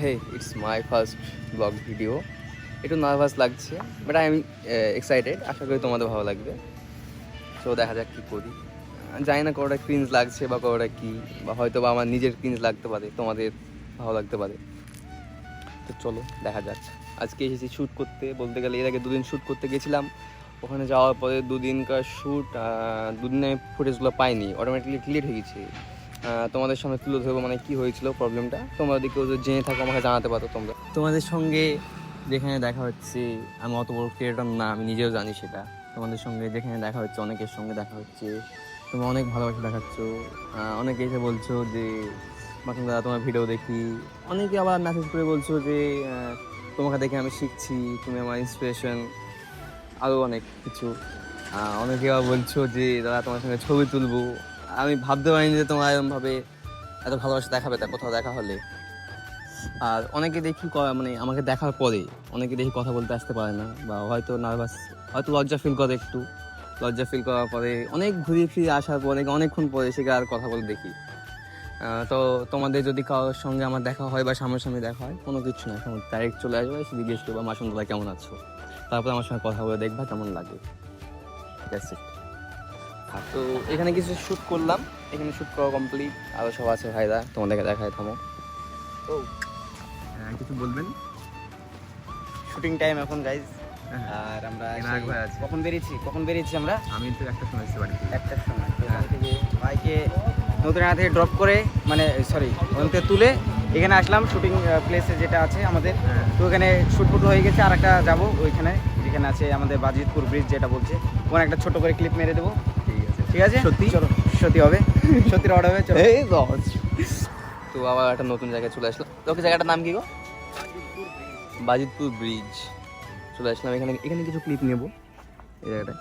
Hey it's my first blog video. একটু nervous লাগছে, but I am excited. আশা করি তোমাদের ভালো লাগবে। তো দেখা যাক কী করি। জানি না কতটা ক্রিঞ্জ লাগছে বা কতটা কী, বা হয়তো বা আমার নিজের ক্রিঞ্জ লাগতে পারে, তোমাদের ভালো লাগতে পারে। তো চলো দেখা যাক। আজকে এসেছি শ্যুট করতে। বলতে গেলে এর আগে 2 দিন শ্যুট করতে গেছিলাম। ওখানে যাওয়ার পরে 2 দিনকার শ্যুট, 2 দিনে ফুটেজগুলো পাইনি, অটোমেটিকলি ডিলিট হয়ে গেছে। তোমাদের সঙ্গে তুলে ধরবো মানে কী হয়েছিল প্রবলেমটা। তোমরা যদি কেউ জেনে থাকো আমাকে জানাতে পারো তোমরা। তোমাদের সঙ্গে যেখানে দেখা হচ্ছে, আমি অত বড় ক্রিয়েটর না, আমি নিজেও জানি সেটা। তোমাদের সঙ্গে যেখানে দেখা হচ্ছে, অনেকের সঙ্গে দেখা হচ্ছে, তোমরা অনেক ভালোবাসা দেখাচ্ছ। অনেকে এসে বলছো যে মাসুম দাদা তোমার ভিডিও দেখি। অনেকে আবার মেসেজ করে বলছো যে তোমাকে দেখে আমি শিখছি, তুমি আমার ইন্সপিরেশন, আরও অনেক কিছু। অনেকে আবার বলছো যে দাদা তোমার সঙ্গে ছবি তুলবো। আমি ভাবতে পারিনি যে তোমার এরকমভাবে এত ভালোবাসা দেখাবে তা কোথাও দেখা হলে। আর অনেকে দেখি মানে আমাকে দেখার পরে অনেকে দেখি কথা বলতে আসতে পারে না, বা হয়তো নার্ভাস, হয়তো লজ্জা ফিল করে। একটু লজ্জা ফিল করার পরে অনেক ঘুরে ফিরে আসার পরে অনেকক্ষণ পরে সেটা আর কথা বলে দেখি। তো তোমাদের যদি কারোর সঙ্গে আমার দেখা হয় বা সামনাসামনি দেখা হয়, কোনো কিছু না, ডাইরেক্ট চলে আসবে, এসে জিজ্ঞেস করবা মাসুম দাদা কেমন আছো, তারপর আমার সঙ্গে কথা বলে দেখবা কেমন লাগে। That's it. তো এখানে কিছু শ্যুট করলাম, এখানে শ্যুট করা কমপ্লিট। আরও সব আছে ভাইরা, তোমাদেরকে দেখায় থামো। তো কিছু বলবেন? শুটিং টাইম এখন গাইজ। আর আমরা কখন বেরিয়েছি আমরা? আমি তো একটা সময় এসেছি বাড়িতে, 1টার সময়। তো ওখান থেকে বাইকে নতুনডাঙ্গা থেকে ড্রপ করে, মানে সরি ওখান থেকে তুলে এখানে আসলাম শুটিং প্লেসে যেটা আছে আমাদের। তো ওখানে শ্যুট হয়ে গেছে, আর একটা যাবো ওইখানে যেখানে আছে আমাদের বাজিতপুর ব্রিজ যেটা বলছে, ওখানে একটা ছোট করে ক্লিপ মেরে দেবো। ঠিক আছে সত্যি? চলো, সত্যি হবে, সত্যি রড হবে, চলো। এই তো আবার একটা নতুন জায়গায় চলে আসলাম। তো জায়গাটার নাম কি গো? বাজিতপুর ব্রিজ চলে আসলাম। এখানে কিছু ক্লিপ নেব এই জায়গাটায়।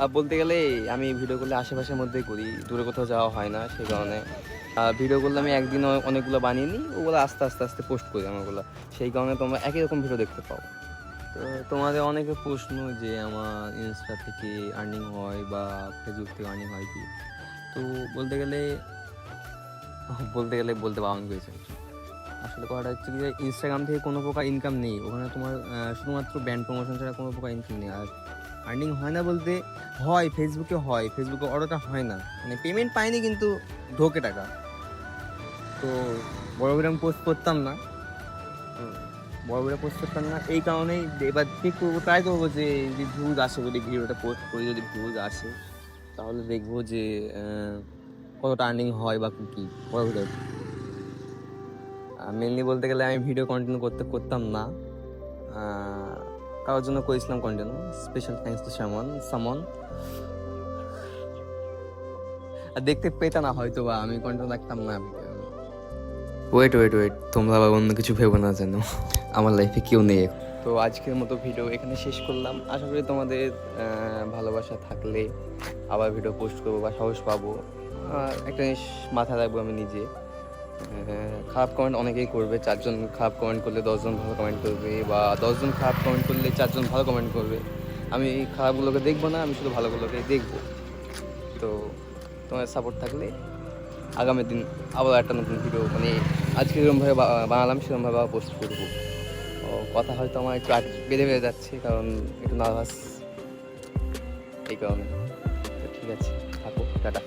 আর বলতে গেলে আমি ভিডিও করলে আশেপাশের মধ্যেই করি, দূরে কোথাও যাওয়া হয় না। সেই কারণে ভিডিও করলে আমি একদিনও অনেকগুলো বানিয়ে নিই, ওগুলো আস্তে আস্তে পোস্ট করি আমারগুলো। সেই কারণে তোমরা একই রকম ভিডিও দেখতে পাও। তো তোমাদের অনেকে প্রশ্ন যে আমার ইনস্টা থেকে আর্নিং হয় বা ফেসবুক থেকে আর্নিং হয় কি। তো বলতে গেলে বলতে বারণ করেছে। আসলে কথাটা হচ্ছে কি, ইনস্টাগ্রাম থেকে কোনো প্রকার ইনকাম নেই। ওখানে তোমার শুধুমাত্র ব্র্যান্ড প্রমোশন ছাড়া কোনো প্রকার ইনকাম নেই। আর আর্নিং হয় না বলতে হয়, ফেসবুকে অর্ডারটা হয় না, মানে পেমেন্ট পাইনি কিন্তু ঢোকে টাকা। তো বড় করে আমি পোস্ট করতাম না, এই কারণেই এবার ঠিক করবো, ট্রাই করবো যে যদি ভিউজ আসে, যদি ভিডিওটা পোস্ট করি, যদি ভিউজ আসে তাহলে দেখবো যে কতটা আর্নিং হয় বা কী বড় ভিডিও। মেনলি বলতে গেলে আমি ভিডিও কন্টিনিউ করতাম না, কারোর জন্য করেছিলাম কন্টিনিউ। স্পেশাল থ্যাঙ্কস টু সামন। আর দেখতে পেতা না হয়তো, বা আমি কন্টিনিউ রাখতাম না ভিডিও। ওয়েট, তোমরা আবার অন্য কিছু ভেবো না যেন, আমার লাইফে কেউ নেই। তো আজকের মতো ভিডিও এখানে শেষ করলাম। আশা করি তোমাদের ভালোবাসা থাকলে আবার ভিডিও পোস্ট করবো বা সাহস পাবো। একটা জিনিস মাথায় রাখবো আমি নিজে, খারাপ কমেন্ট অনেকেই করবে। 4 জন খারাপ কমেন্ট করলে 10 জন ভালো কমেন্ট করবে, বা 10 জন খারাপ কমেন্ট করলে 4 জন ভালো কমেন্ট করবে। আমি খারাপগুলোকে দেখবো না, আমি শুধু ভালোগুলোকে দেখবো। তো তোমার সাপোর্ট থাকলে আগামী দিন আবার একটা নতুন ভিডিও, মানে আজকে যেরকমভাবে বানালাম সেরকমভাবে আবার পোস্ট করবো। কথা হয়তো আমার একটু বেড়ে যাচ্ছে, কারণ একটু নার্ভাস, এই কারণে। তো ঠিক আছে, থাকো, টাটা।